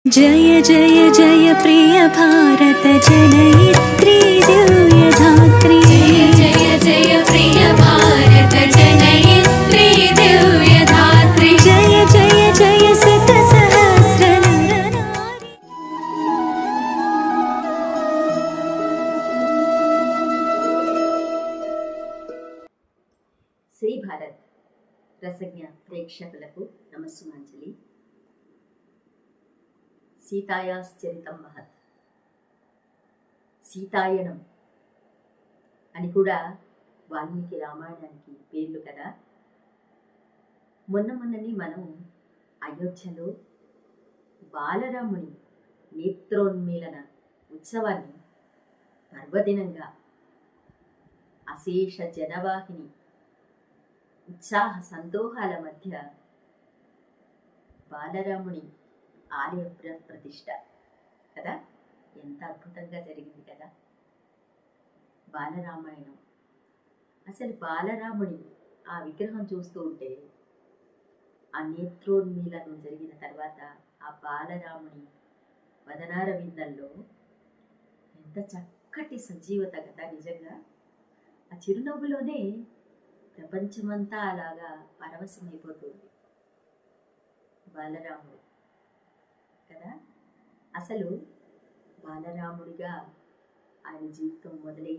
जय जय जय प्रिय भारत जनयित्री दिव्यधात्री। जय जय जय प्रिय भारत जनयित्री दिव्यधात्री। जय जय जय शत सहस्र नर नारी। శ్రీ భారత్ రసజ్ఞ ప్రేక్షకులకు నమస్సుమాంజలి. సీతాయాశ్చరితం మహత్, సీతాయనం అని కూడా వాల్మీకి రామాయణానికి పేర్లు కదా. మొన్నని మనం అయోధ్యలో బాలరాముని నేత్రోన్మీలన ఉత్సవాన్ని పర్వదినంగా అశేష జనవాహిని ఉత్సాహ సంతోహాల మధ్య బాలరాముని ఆలయ ప్రతిష్ట కదా, ఎంత అద్భుతంగా జరిగింది కదా. బాలరామాయణం అసలు బాలరాముని ఆ విగ్రహం చూస్తూ ఉంటే, ఆ నేత్రోన్మీలనం జరిగిన తర్వాత ఆ బాలరాముని వదనార విందంలో ఎంత చక్కటి సజీవత కదా. నిజంగా ఆ చిరునవ్వులోనే ప్రపంచమంతా అలాగా పరవశమైపోతుంది బాలరాముడు కదా. అసలు బాలరాముడిగా ఆయన జీవితం మొదలై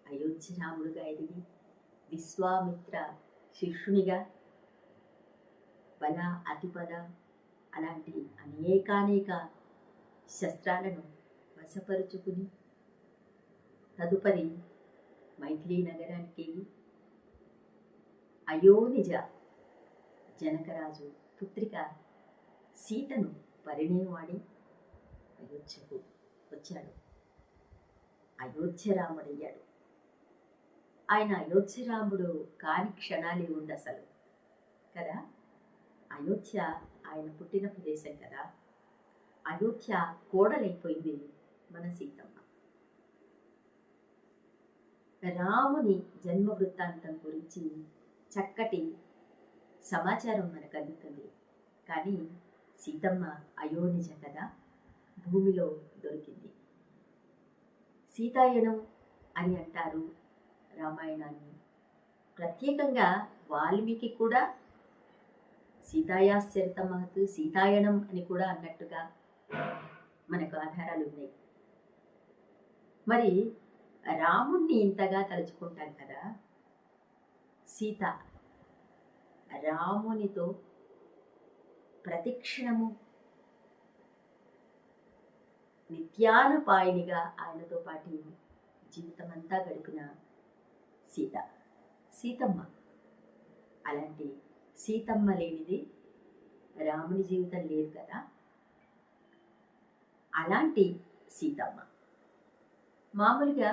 అయోధ్య రాముడిగా ఎదిగి విశ్వామిత్ర శిష్యునిగా బల అతిపద అలాంటి అనేకానేక శస్త్రాలను వశపరుచుకుని తదుపరి మైథిలీ నగరానికి అయోనిజ జనకరాజు పుత్రిక సీతను పరిణయమాడి అయోధ్యకు వచ్చాడు. అయోధ్యరాముడయ్యాడు. ఆయన అయోధ్యరాముడు కాని క్షణాలే ఉంది అసలు కదా. అయోధ్య ఆయన పుట్టిన ప్రదేశం కదా. అయోధ్య కోడలైపోయింది మన సీతమ్మ. రాముని జన్మ వృత్తాంతం గురించి చక్కటి సమాచారం మనకు అందుతుంది. కానీ సీతమ్మ అయోనిజ కదా, భూమిలో దొరికింది. సీతాయనం అని అంటారు రామాయణాన్ని. ప్రత్యేకంగా వాల్మీకి కూడా సీతాయాశ్చరితం మహత్, సీతాయనం అని కూడా అన్నట్టుగా మనకు ఆధారాలు ఉన్నాయి. మరి రాముణ్ణి ఇంతగా తలుచుకుంటాం కదా. సీత రామునితో ప్రతిక్షణము నిత్యానుపాయినిగా ఆయనతో పాటు జీవితం అంతా గడిపిన సీతమ్మ. అలాంటి సీతమ్మ లేనిది రాముని జీవితం లేదు కదా. అలాంటి సీతమ్మ మామూలుగా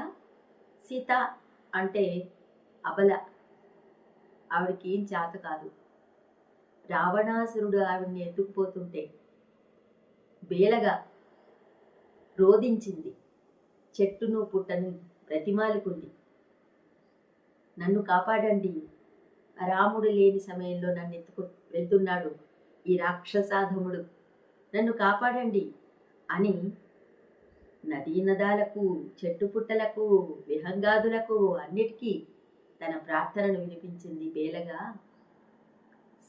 సీత అంటే అబల, ఆవిడకి ఏం చేత కాదు. రావణాసురుడు ఆవిడ్ని ఎత్తుకుపోతుంటే బేలగా రోధించింది, చెట్టును పుట్టను బ్రతిమాలుకుంది. నన్ను కాపాడండి, రాముడు లేని సమయంలో నన్ను వెళ్తున్నాడు ఈ రాక్షసాధముడు, నన్ను కాపాడండి అని నదీ నదాలకు, చెట్టు పుట్టలకు, విహంగాదులకు అన్నిటికీ తన ప్రార్థనను వినిపించింది బేలగా.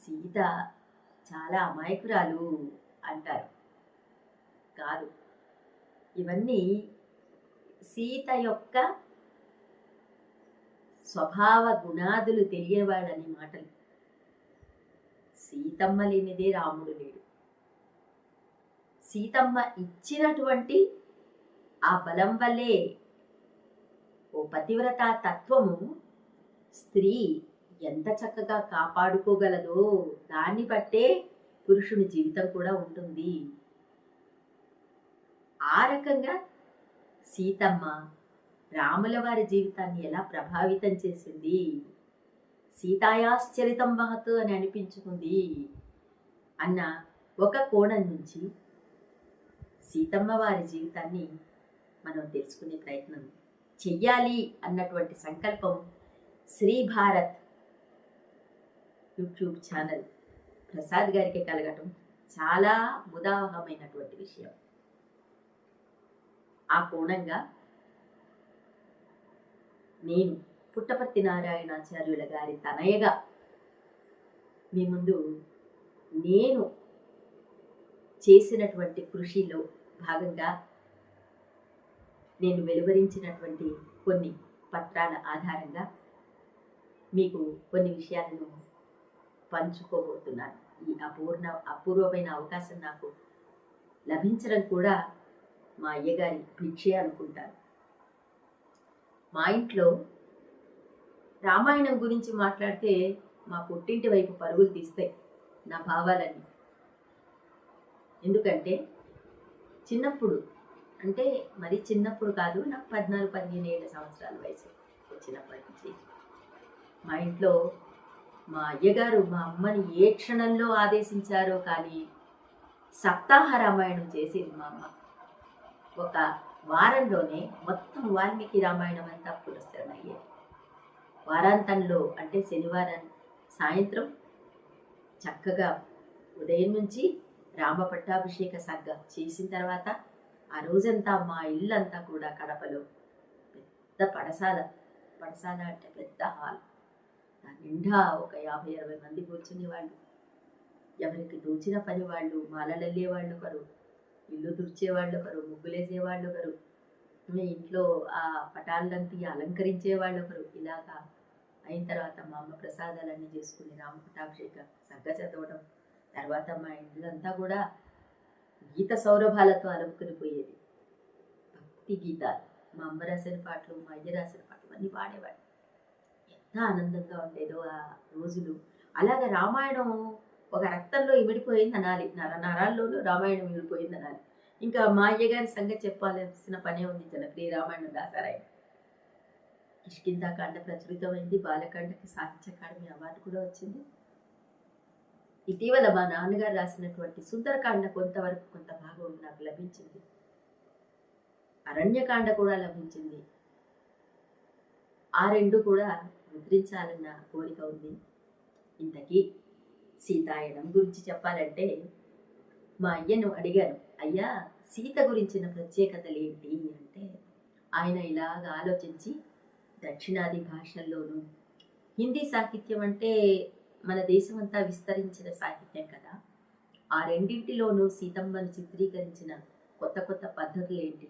సీత చాలా అమాయకురాలు అంటారు. కాదు, ఇవన్నీ సీత యొక్క స్వభావ గుణాదులు తెలియవాడని మాటలు. సీతమ్మ లేనిదే రాముడు లేడు. సీతమ్మ ఇచ్చినటువంటి ఆ బలం వల్లే, ఓ పతివ్రత తత్వము స్త్రీ ఎంత చక్కగా కాపాడుకోగలదో దాన్ని బట్టే పురుషుని జీవితం కూడా ఉంటుంది. ఆ రకంగా సీతమ్మ రాముల వారి జీవితాన్ని ఎలా ప్రభావితం చేసింది, సీతాయాశ్చరితం మహత్ అని అనిపించుకుంది అన్న ఒక కోణం నుంచి సీతమ్మ వారి జీవితాన్ని మనం తెలుసుకునే ప్రయత్నం చెయ్యాలి అన్నటువంటి సంకల్పం శ్రీ భారత్ యూట్యూబ్ ఛానల్ ప్రసాద్ గారికి కలగటం చాలా ముదావహమైనటువంటి విషయం. ఆ కోణంగా నేను పుట్టపర్తి నారాయణాచార్యుల గారి తనయగా మీ ముందు నేను చేసినటువంటి కృషిలో భాగంగా నేను వెలువరించినటువంటి కొన్ని పత్రాల ఆధారంగా మీకు కొన్ని విషయాలను పంచుకోబోతున్నాను. ఈ అపూర్వమైన అవకాశం నాకు లభించడం కూడా మా అయ్యగారి భిక్షే అనుకుంటాను. మా ఇంట్లో రామాయణం గురించి మాట్లాడితే మా పుట్టింటి వైపు పరుగులు తీస్తాయి నా భావాలన్నీ. ఎందుకంటే చిన్నప్పుడు, అంటే మరి చిన్నప్పుడు కాదు, నాకు 14-15 ఏళ్ళ సంవత్సరాల వయసు వచ్చినప్పటి నుంచి మా ఇంట్లో మా అయ్యగారు మా అమ్మని ఏ క్షణంలో ఆదేశించారో కానీ సప్తాహ రామాయణం చేసేది మా అమ్మ. ఒక వారంలోనే మొత్తం వాల్మీకి రామాయణం అంతా పురస్కరణ అయ్యేది. వారాంతంలో అంటే శనివారం సాయంత్రం చక్కగా ఉదయం నుంచి రామ పట్టాభిషేక సర్గ చేసిన తర్వాత ఆ రోజంతా మా ఇల్లంతా కూడా కడపలో పెద్ద పడసాల అంటే పెద్ద హాల్, దాని నిండా ఒక 50-60 మంది కూర్చునే వాళ్ళు. ఎవరికి తోచిన పని వాళ్ళు, మాలలల్లే వాళ్ళు ఒకరు, ఇల్లు తుడిచేవాళ్ళు ఒకరు, ముగ్గులేసేవాళ్ళు ఒకరు, ఇంట్లో ఆ పటాలంతా అలంకరించే వాళ్ళు ఒకరు. ఇలాగా అయిన తర్వాత మా అమ్మ ప్రసాదాలన్నీ చేసుకుని రామ పట్టాభిషేక సర్గ చదవడం, తర్వాత మా ఇల్లంతా కూడా గీత సౌరభాలతో అలుముకునిపోయేది. భక్తి గీతాలు, మా అమ్మ రాసిన పాటలు, మా అయ్య రాసిన పాటలు అన్నీ పాడేవాడు. ఎంత ఆనందంగా ఉండేదో ఆ రోజులు. అలాగే రామాయణం ఒక రక్తంలో ఇమిడిపోయింది అనాలి, నరాల్లోనూ రామాయణం ఇమిడిపోయింది అనాలి. ఇంకా మా అయ్యగారి సంగతి చెప్పాల్సిన పనే ఉంది. జనప్రియ రామాయణం రాశారాయన. కిష్కింధాకాండ ప్రచురితమైంది, బాలకాండకి సాహిత్య అకాడమీ అవార్డు కూడా వచ్చింది. ఇటీవల మా నాన్నగారు రాసినటువంటి సుందరకాండ కొంత భాగం నాకు లభించింది. అరణ్యకాండ కూడా లభించింది. ఆ రెండు కూడా ముద్రించాలన్న కోరిక ఉంది. ఇంతకీ సీతాయనం గురించి చెప్పాలంటే మా అయ్యను అడిగాను, అయ్యా సీత గురించిన ప్రత్యేకతలు ఏంటి అంటే ఆయన ఇలాగ ఆలోచించి దక్షిణాది భాషల్లోనూ, హిందీ సాహిత్యం అంటే మన దేశం అంతా విస్తరించిన సాహిత్యం కదా, ఆ రెండింటిలోనూ సీతమ్మను చిత్రీకరించిన కొత్త పద్ధతులు ఏంటి,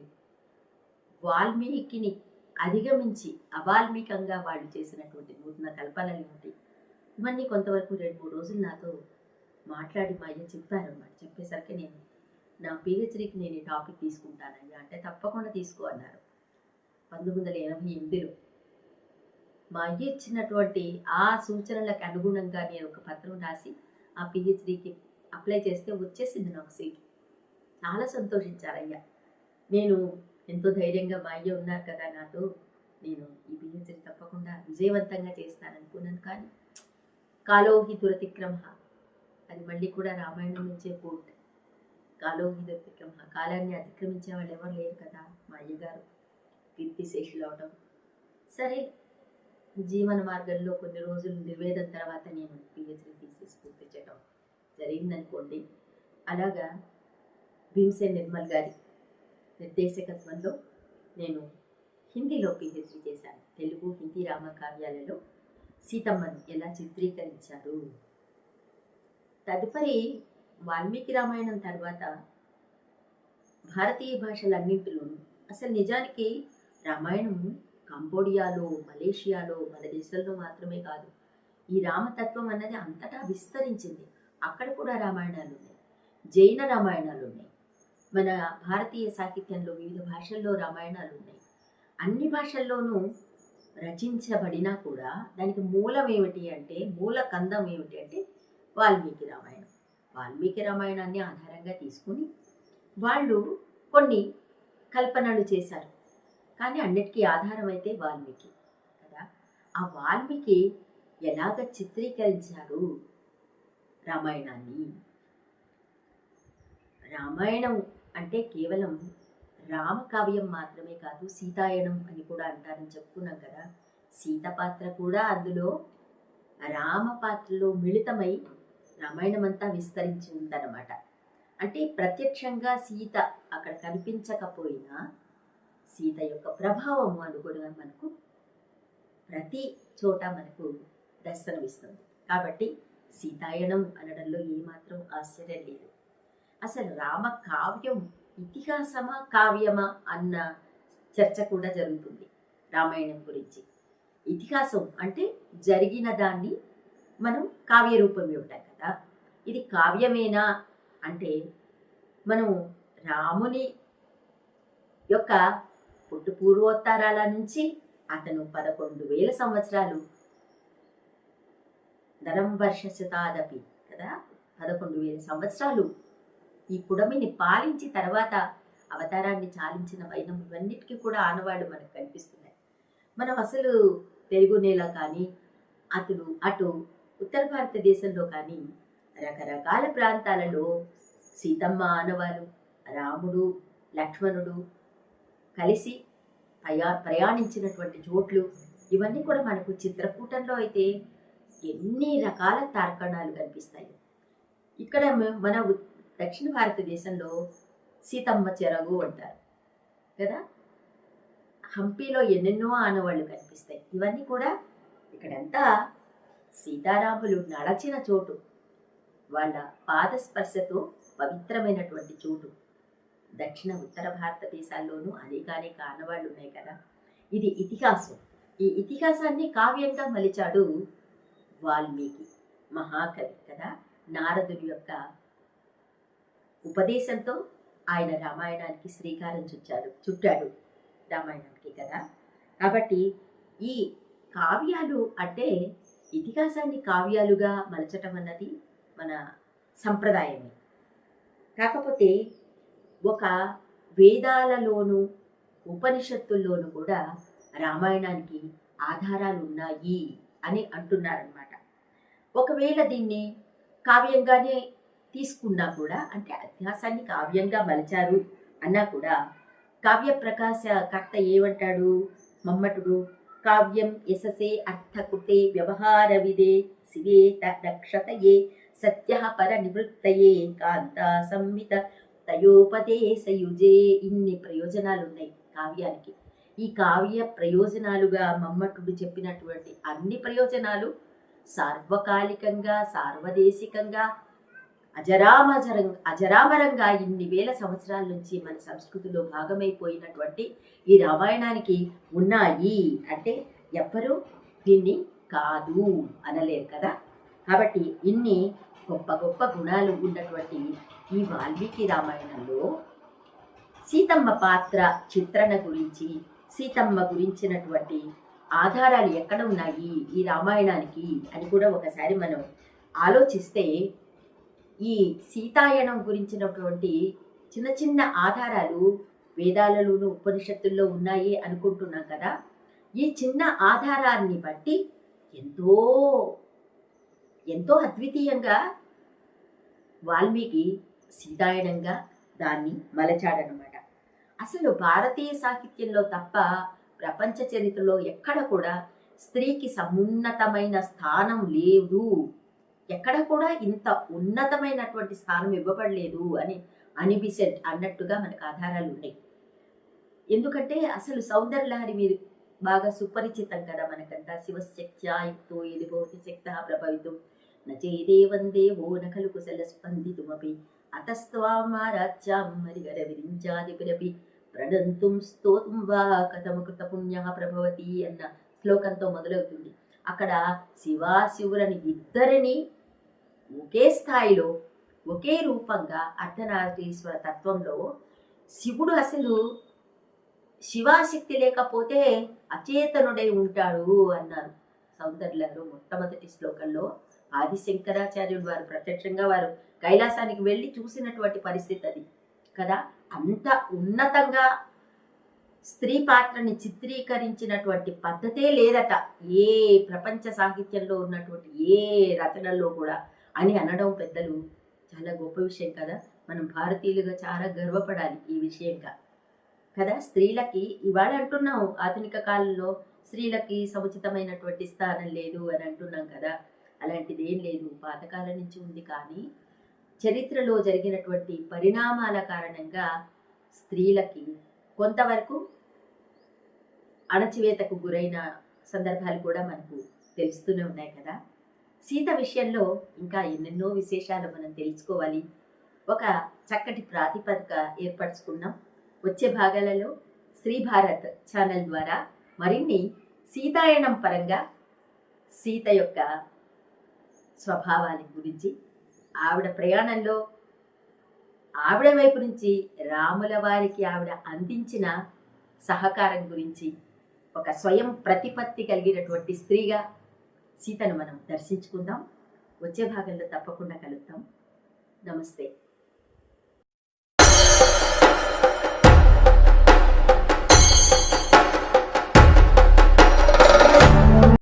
వాల్మీకిని అధిగమించి అవాల్మీకంగా వాళ్ళు చేసినటువంటి నూతన కల్పనలు ఏమిటి, ఇవన్నీ కొంతవరకు 2-3 రోజులు నాతో మాట్లాడి మా అయ్య చెప్పారన్నమాట. చెప్పేసరికి నేను నా పిహెచ్డీకి నేను ఈ టాపిక్ తీసుకుంటానయ్యా అంటే తప్పకుండా తీసుకో అన్నారు. 1988లో మా అయ్య ఇచ్చినటువంటి ఆ సూచనలకు అనుగుణంగా నేను ఒక పత్రం రాసి ఆ పిహెచ్డీకి అప్లై చేస్తే వచ్చేసింది నాకు సీట్. చాలా సంతోషించారయ్యా. నేను ఎంతో ధైర్యంగా మా అయ్య ఉన్నారు కదా నాతో, నేను ఈ పిహెచ్డీ తప్పకుండా విజయవంతంగా చేస్తాననుకున్నాను. కానీ కాలోహి దురతిక్రమ, అది మళ్ళీ కూడా రామాయణం నుంచే కోట్. కాలోహి దురతిక్రమ, కాలాన్ని అతిక్రమించే వాళ్ళు ఎవరు లేరు కదా. మా అయ్యగారు కీర్తిశేషులు అవడం. సరే, జీవన మార్గంలో కొన్ని రోజులు నిర్వేదం తర్వాత నేను పిహెచ్డీ థీసిస్ పూర్తి చేయడం జరిగిందనుకోండి. అలాగా భీమసేన్ నిర్మల్ గారి నిర్దేశకత్వంలో నేను హిందీలో పిహెచ్డీ చేశాను. తెలుగు, హిందీ రామకావ్యాలలో సీతమ్మను ఎలా చిత్రీకరించారు. తదుపరి వాల్మీకి రామాయణం తర్వాత భారతీయ భాషలన్నింటిలోనూ, అసలు నిజానికి రామాయణం కంబోడియాలో, మలేషియాలో, మన దేశంలో మాత్రమే కాదు, ఈ రామతత్వం అన్నది అంతటా విస్తరించింది. అక్కడ కూడా రామాయణాలు ఉన్నాయి, జైన రామాయణాలు ఉన్నాయి. మన భారతీయ సాహిత్యంలో వివిధ భాషల్లో రామాయణాలు ఉన్నాయి. అన్ని భాషల్లోనూ రచించబడినా కూడా దానికి మూలం ఏమిటి అంటే, మూల కందం ఏమిటి అంటే వాల్మీకి రామాయణం. వాల్మీకి రామాయణాన్ని ఆధారంగా తీసుకుని వాళ్ళు కొన్ని కల్పనలు చేశారు. కానీ అన్నిటికీ ఆధారం అయితే వాల్మీకి కదా. ఆ వాల్మీకి ఎలాగ చిత్రీకరించారు రామాయణాన్ని. రామాయణం అంటే కేవలం రామకావ్యం మాత్రమే కాదు, సీతాయనం అని కూడా అంటారని చెప్పుకున్నాం కదా. సీత పాత్ర కూడా అందులో రామ పాత్రలో మిళితమై రామాయణం అంతా విస్తరించి ఉందన్నమాట. అంటే ప్రత్యక్షంగా సీత అక్కడ కనిపించకపోయినా సీత యొక్క ప్రభావము అనుగుణంగా మనకు ప్రతి చోట మనకు దర్శనమిస్తుంది. కాబట్టి సీతాయనం అనడంలో ఏమాత్రం ఆశ్చర్యం లేదు. అసలు రామ కావ్యం ఇతిహాసమా కావ్యమా అన్న చర్చ కూడా జరుగుతుంది రామాయణం గురించి. ఇతిహాసం అంటే జరిగిన దాన్ని మనం కావ్య రూపం ఇవ్వటం కదా. ఇది కావ్యమేనా అంటే మనం రాముని యొక్క పుట్టు పూర్వోత్తరాల నుంచి అతను 11,000 సంవత్సరాలు ధనం వర్ష శతాదపి కదా, 11,000 సంవత్సరాలు ఈ పుడమిని పాలించి తర్వాత అవతారాన్ని చాలించిన వైనం ఇవన్నిటికీ కూడా ఆనవాళ్ళు మనకు కనిపిస్తున్నాయి. మనం అసలు తెలుగు నేల కానీ అటు ఉత్తర భారతదేశంలో కానీ రకరకాల ప్రాంతాలలో సీతమ్మ ఆనవాళ్ళు, రాముడు లక్ష్మణుడు కలిసి ప్రయాణించినటువంటి చోట్లు ఇవన్నీ కూడా మనకు చిత్రకూటంలో అయితే ఎన్ని రకాల తార్కణాలు కనిపిస్తాయి. ఇక్కడ మన దక్షిణ భారతదేశంలో సీతమ్మ చెరగు అంటారు కదా, హంపీలో ఎన్నెన్నో ఆనవాళ్ళు కనిపిస్తాయి. ఇవన్నీ కూడా ఇక్కడంతా సీతారాములు నడచిన చోటు, వాళ్ళ పాదస్పర్శతో పవిత్రమైనటువంటి చోటు. దక్షిణ ఉత్తర భారతదేశాల్లోనూ అనేక ఆనవాళ్ళు ఉన్నాయి కదా. ఇది ఇతిహాసం. ఈ ఇతిహాసాన్ని కావ్యంగా మలిచాడు వాల్మీకి మహాకవి కదా. నారదుడి యొక్క ఉపదేశంతో ఆయన రామాయణానికి శ్రీకారం చుట్టాడు రామాయణానికి కదా. కాబట్టి ఈ కావ్యాలు అంటే ఇతిహాసాన్ని కావ్యాలుగా మలచటం అన్నది మన సంప్రదాయమే. కాకపోతే ఒక వేదాలలోనూ ఉపనిషత్తుల్లోనూ కూడా రామాయణానికి ఆధారాలు ఉన్నాయి అని అంటున్నారనమాట. ఒకవేళ దీన్ని కావ్యంగానే తీసుకున్నా కూడా, అంటే ఇతిహాసాన్ని కావ్యంగా మలిచారు అన్నా కూడా, కావ్య ప్రకాశ కర్త ఏమంటాడు మమ్మటుడు, కావ్యం యశసే అర్థకుటే వ్యవహార విదే శివే రక్షతయే సత్య పర నివృత్తయే కాంత సంహిత తయోపదేశయుజే. ఇన్ని ప్రయోజనాలు ఉన్నాయి కావ్యానికి. ఈ కావ్య ప్రయోజనాలుగా మమ్మటుడు చెప్పినటువంటి అన్ని ప్రయోజనాలు సార్వకాలికంగా సార్వదేశికంగా అజరామరంగా ఇన్ని వేల సంవత్సరాల నుంచి మన సంస్కృతిలో భాగమైపోయినటువంటి ఈ రామాయణానికి ఉన్నాయి అంటే ఎవ్వరూ దీన్ని కాదు అనలేరు కదా. కాబట్టి ఇన్ని గొప్ప గొప్ప గుణాలు ఉన్నటువంటి ఈ వాల్మీకి రామాయణంలో సీతమ్మ పాత్ర చిత్రణ గురించి, సీతమ్మ గురించినటువంటి ఆధారాలు ఎక్కడ ఉన్నాయి ఈ రామాయణానికి అని కూడా ఒకసారి మనం ఆలోచిస్తే, ఈ సీతాయనం గురించినటువంటి చిన్న చిన్న ఆధారాలు వేదాలలోనూ ఉపనిషత్తుల్లో ఉన్నాయి అనుకుంటున్నాం కదా. ఈ చిన్న ఆధారాన్ని బట్టి ఎంతో ఎంతో అద్వితీయంగా వాల్మీకి సీతాయనంగా దాన్ని మలచాడనమాట. అసలు భారతీయ సాహిత్యంలో తప్ప ప్రపంచ చరిత్రలో ఎక్కడ కూడా స్త్రీకి సమున్నతమైన స్థానం లేదు, ఎక్కడ కూడా ఇంత ఉన్నతమైనటువంటి స్థానం ఇవ్వబడలేదు అని అనిబిసెంట్ అన్నట్టుగా మనకు ఆధారాలు ఉన్నాయి. ఎందుకంటే అసలు సౌందర్యలహరి మీరు బాగా సుపరిచితం కదా మనకంతా. శివశక్త్యాయుక్తో ఏది భవతి శక్త ప్రభవితం నచేదేవం దేవో నఖలు కుశల స్పందితుమపి అతస్త్వామారాధ్యాం హరిహర విరించాదిపిరపి ప్రణంతుం స్తోతుం వా కథమకృత పుణ్య ప్రభవతి అన్న శ్లోకంతో మొదలవుతుంది. అక్కడ శివులని ఇద్దరిని ఒకే స్థాయిలో ఒకే రూపంగా అర్ధనారీశ్వర తత్వంలో శివుడు అసలు శివాశక్తి లేకపోతే అచేతనుడై ఉంటాడు అన్నారు సౌందర్యలహరి మొట్టమొదటి శ్లోకంలో. ఆదిశంకరాచార్యుడు వారు ప్రత్యక్షంగా వారు కైలాసానికి వెళ్ళి చూసినటువంటి పరిస్థితి అది కదా. అంత ఉన్నతంగా స్త్రీ పాత్రని చిత్రీకరించినటువంటి పద్ధతే లేదట ఏ ప్రపంచ సాహిత్యంలో ఉన్నటువంటి ఏ రచనల్లో కూడా అని అనడం పెద్దలు చాలా గొప్ప విషయం కదా. మనం భారతీయులుగా చాలా గర్వపడాలి ఈ విషయంగా కదా. స్త్రీలకి ఇవాళ అంటున్నాం ఆధునిక కాలంలో స్త్రీలకి సముచితమైనటువంటి స్థానం లేదు అని అంటున్నాం కదా. అలాంటిది ఏం లేదు, పాతకాలం నుంచి ఉంది. కానీ చరిత్రలో జరిగినటువంటి పరిణామాల కారణంగా స్త్రీలకి కొంతవరకు అణచివేతకు గురైన సందర్భాలు కూడా మనకు తెలుస్తూనే ఉన్నాయి కదా. సీత విషయంలో ఇంకా ఎన్నెన్నో విశేషాలు మనం తెలుసుకోవాలి. ఒక చక్కటి ప్రాతిపదిక ఏర్పరచుకున్నాం. వచ్చే భాగాలలో శ్రీ భారత్ ఛానల్ ద్వారా మరిన్ని సీతాయనం పరంగా సీత యొక్క స్వభావాల గురించి, ఆవిడ ప్రయాణంలో ఆవిడ వైపు నుంచి రాముల వారికి ఆవిడ అందించిన సహకారం గురించి, ఒక స్వయం ప్రతిపత్తి కలిగినటువంటి స్త్రీగా సీతను మనం దర్శించుకుందాం. వచ్చే భాగంలో తప్పకుండా కలుద్దాం. నమస్తే.